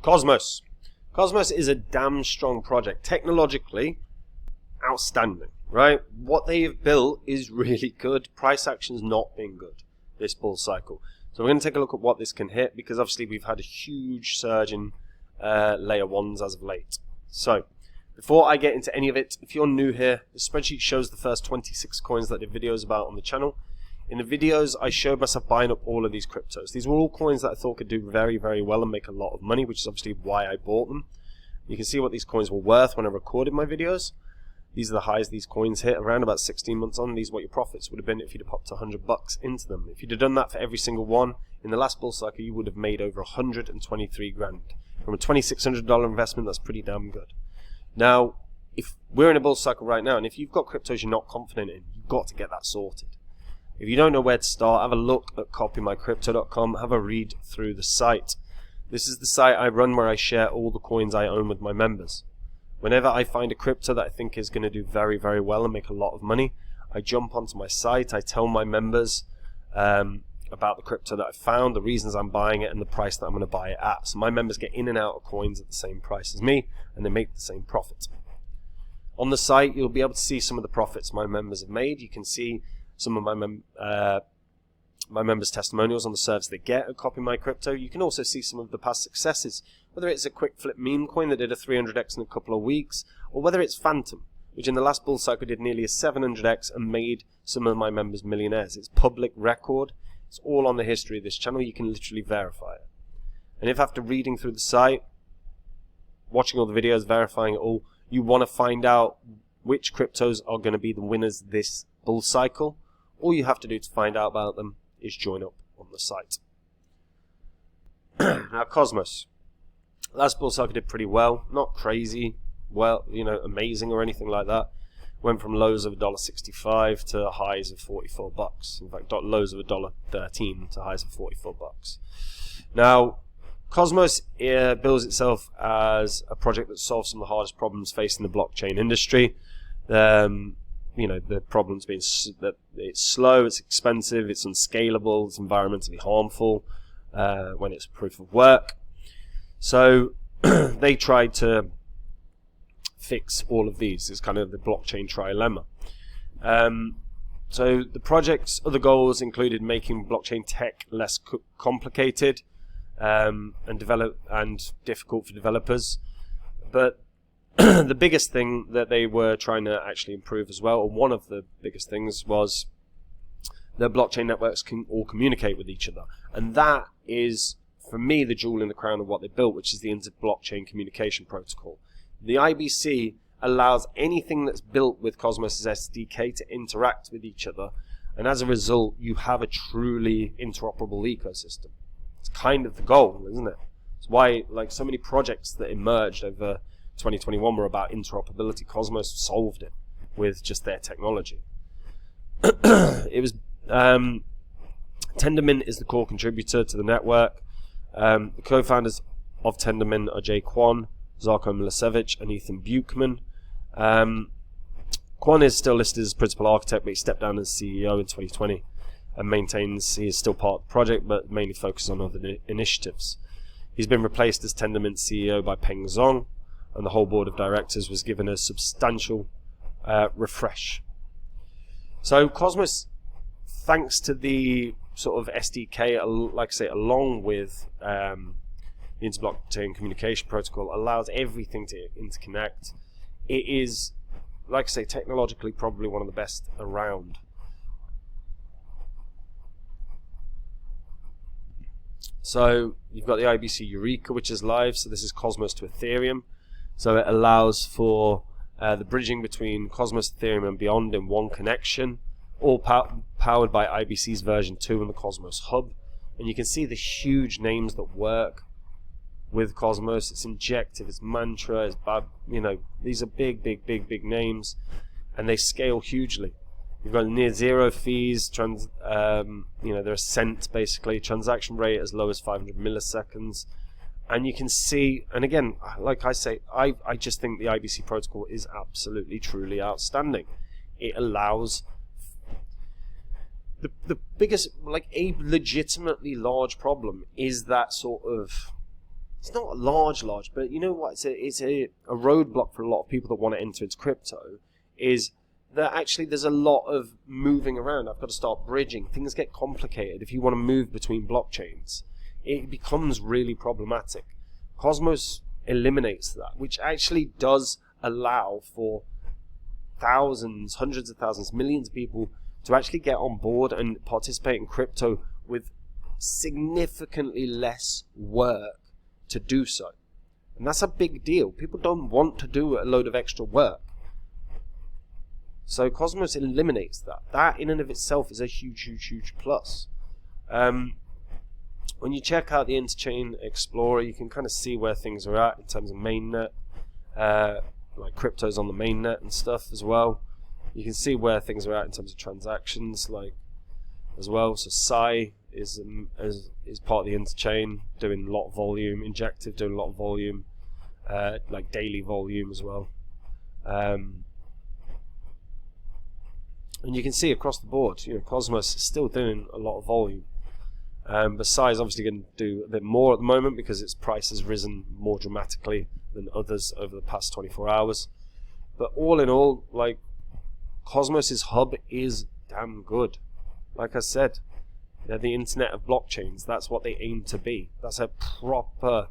Cosmos. Cosmos is a damn strong project. Technologically, outstanding, right? What they have built is really good. Price action's not been good this bull cycle. So we're going to take a look at what this can hit, because obviously we've had a huge surge in layer ones as of late. So before I get into any of it, if you're new here, the spreadsheet shows the first 26 coins that I did videos about on the channel. In the videos, I showed myself buying up all of these cryptos. These were all coins that I thought could do very, very well and make a lot of money, which is obviously why I bought them. You can see what these coins were worth when I recorded my videos. These are the highs these coins hit around about 16 months on. These are what your profits would have been if you'd have popped $100 into them. If you'd have done that for every single one, in the last bull cycle, you would have made over 123 grand. From a $2,600 investment, that's pretty damn good. Now, if we're in a bull cycle right now, and if you've got cryptos you're not confident in, you've got to get that sorted. If you don't know where to start, have a look at copymycrypto.com, have a read through the site. This is the site I run where I share all the coins I own with my members. Whenever I find a crypto that I think is going to do very, very well and make a lot of money, I jump onto my site, I tell my members about the crypto that I found, the reasons I'm buying it, and the price that I'm going to buy it at. So my members get in and out of coins at the same price as me, and they make the same profit. On the site, you'll be able to see some of the profits my members have made. You can see some of my members' testimonials on the service they get at Copy My Crypto. You can also see some of the past successes, whether it's a quick flip meme coin that did a 300x in a couple of weeks, or whether it's Phantom, which in the last bull cycle did nearly a 700x and made some of my members millionaires. It's public record. It's all on the history of this channel. You can literally verify it. And if after reading through the site, watching all the videos, verifying it all, you want to find out which cryptos are going to be the winners this bull cycle, all you have to do to find out about them is join up on the site. Now, Cosmos. Last bull cycle did pretty well. Not crazy, well, amazing or anything like that. Went from lows of $1.65 to highs of $44. In fact, lows of $1.13 to highs of $44. Now, Cosmos bills itself as a project that solves some of the hardest problems facing the blockchain industry. The problems being that it's slow, it's expensive, it's unscalable, it's environmentally harmful when it's proof of work. So they tried to fix all of these. It's kind of the blockchain trilemma. So the project's other goals included making blockchain tech less complicated and difficult for developers. But the biggest thing that they were trying to actually improve as well, or one of the biggest things, was that blockchain networks can all communicate with each other. And that is, for me, the jewel in the crown of what they built, which is the inter-blockchain communication protocol. The IBC allows anything that's built with Cosmos' SDK to interact with each other, and as a result, you have a truly interoperable ecosystem. It's kind of the goal, isn't it? It's why, so many projects that emerged over 2021 were about interoperability. Cosmos solved it with just their technology. It was Tendermint is the core contributor to the network. The co-founders of Tendermint are Jay Kwon, Zarko Milosevic, and Ethan Buchman. Kwon is still listed as principal architect, but he stepped down as CEO in 2020 and maintains he is still part of the project, but mainly focuses on other initiatives. He's been replaced as Tendermint CEO by Peng Zong, and the whole board of directors was given a substantial refresh. So Cosmos, thanks to the sort of SDK, like I say, along with the inter-blockchain communication protocol, allows everything to interconnect. It is, like I say, technologically probably one of the best around. So you've got the IBC Eureka, which is live. So this is Cosmos to Ethereum. So it allows for the bridging between Cosmos, Ethereum, and beyond in one connection, all powered by IBC's version 2 and the Cosmos Hub. And you can see the huge names that work with Cosmos. It's Injective, it's Mantra, it's these are big names, and they scale hugely. You've got near zero fees, they're a cent basically, transaction rate as low as 500 milliseconds. And you can see, and again, like I say, I just think the IBC protocol is absolutely, truly outstanding. It allows the biggest, a legitimately large problem is that sort of it's not large, but you know what? It's a roadblock for a lot of people that want to enter into crypto. Is that actually there's a lot of moving around. I've got to start bridging. Things get complicated if you want to move between blockchains. It becomes really problematic. Cosmos eliminates that, which actually does allow for thousands, hundreds of thousands, millions of people to actually get on board and participate in crypto with significantly less work to do so. And that's a big deal. People don't want to do a load of extra work. So Cosmos eliminates that. That in and of itself is a huge plus. When you check out the Interchain Explorer, you can kind of see where things are at in terms of mainnet, like cryptos on the mainnet and stuff as well. You can see where things are at in terms of transactions, like as well. So Psi is part of the Interchain, doing a lot of volume. Injective doing a lot of volume, like daily volume as well. And you can see across the board, Cosmos is still doing a lot of volume. But Psi is obviously going to do a bit more at the moment because its price has risen more dramatically than others over the past 24 hours. But all in all, like, Cosmos's hub is damn good. Like I said, they're the internet of blockchains. That's what they aim to be. That's a proper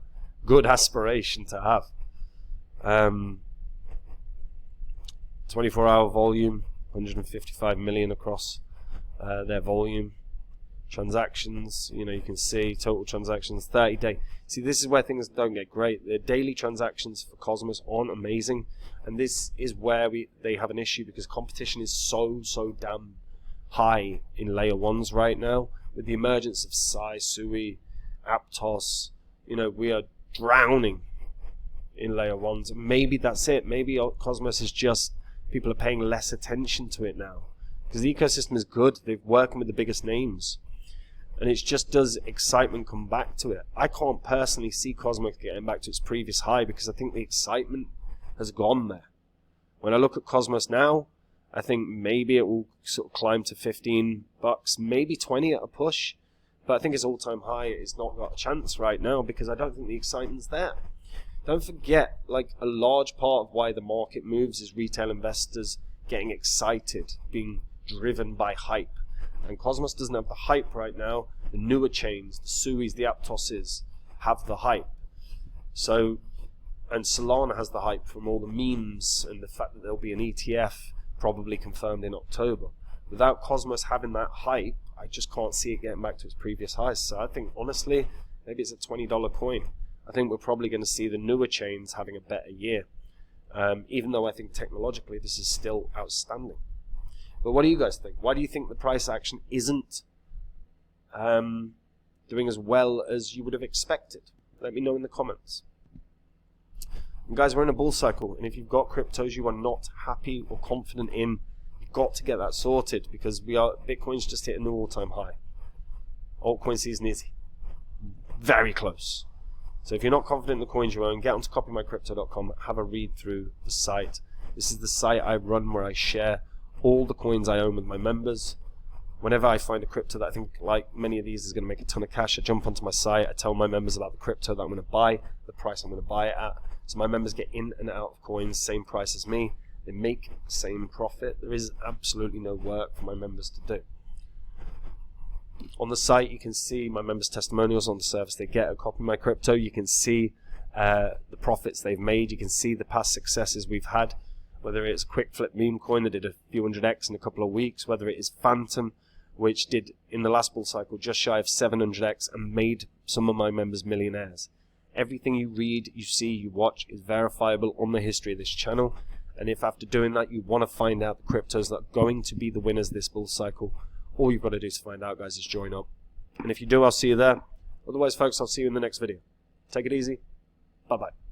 good aspiration to have. 24-hour volume, 155 million across their volume. Transactions, you can see total transactions 30-day. See, this is where things don't get great. The daily transactions for Cosmos aren't amazing, and this is where they have an issue because competition is so damn high in layer ones right now. With the emergence of Psi, Sui, Aptos, we are drowning in layer ones. Maybe that's it. Maybe Cosmos is just people are paying less attention to it now because the ecosystem is good. They're working with the biggest names. And it just does excitement come back to it. I can't personally see Cosmos getting back to its previous high because I think the excitement has gone there. When I look at Cosmos now, I think maybe it will sort of climb to $15, maybe 20 at a push. But I think its all-time high is not got a chance right now because I don't think the excitement's there. Don't forget, like, a large part of why the market moves is retail investors getting excited, being driven by hype. And Cosmos doesn't have the hype right now. The newer chains, the Suis, the Aptoses, have the hype. So, and Solana has the hype from all the memes and the fact that there'll be an ETF probably confirmed in October. Without Cosmos having that hype, I just can't see it getting back to its previous highs. So I think, honestly, maybe it's a $20 coin. I think we're probably going to see the newer chains having a better year. Even though I think technologically this is still outstanding. But what do you guys think? Why do you think the price action isn't doing as well as you would have expected? Let me know in the comments. And guys, we're in a bull cycle, and if you've got cryptos you are not happy or confident in, you've got to get that sorted because Bitcoin's just hit a new all-time high. Altcoin season is very close. So if you're not confident in the coins you own, get onto copymycrypto.com, have a read through the site. This is the site I run where I share all the coins I own with my members. Whenever I find a crypto that I think, like many of these, is going to make a ton of cash, I jump onto my site, I tell my members about the crypto that I'm going to buy, the price I'm going to buy it at. So my members get in and out of coins, same price as me. They make the same profit. There is absolutely no work for my members to do. On the site, you can see my members' testimonials on the service they get at Copy My Crypto. You can see the profits they've made. You can see the past successes we've had. Whether it's Quick Flip meme coin that did a few hundred X in a couple of weeks, whether it is Phantom, which did in the last bull cycle just shy of 700X and made some of my members millionaires. Everything you read, you see, you watch is verifiable on the history of this channel. And if after doing that you want to find out the cryptos that are going to be the winners this bull cycle, all you've got to do to find out, guys, is join up. And if you do, I'll see you there. Otherwise, folks, I'll see you in the next video. Take it easy. Bye-bye.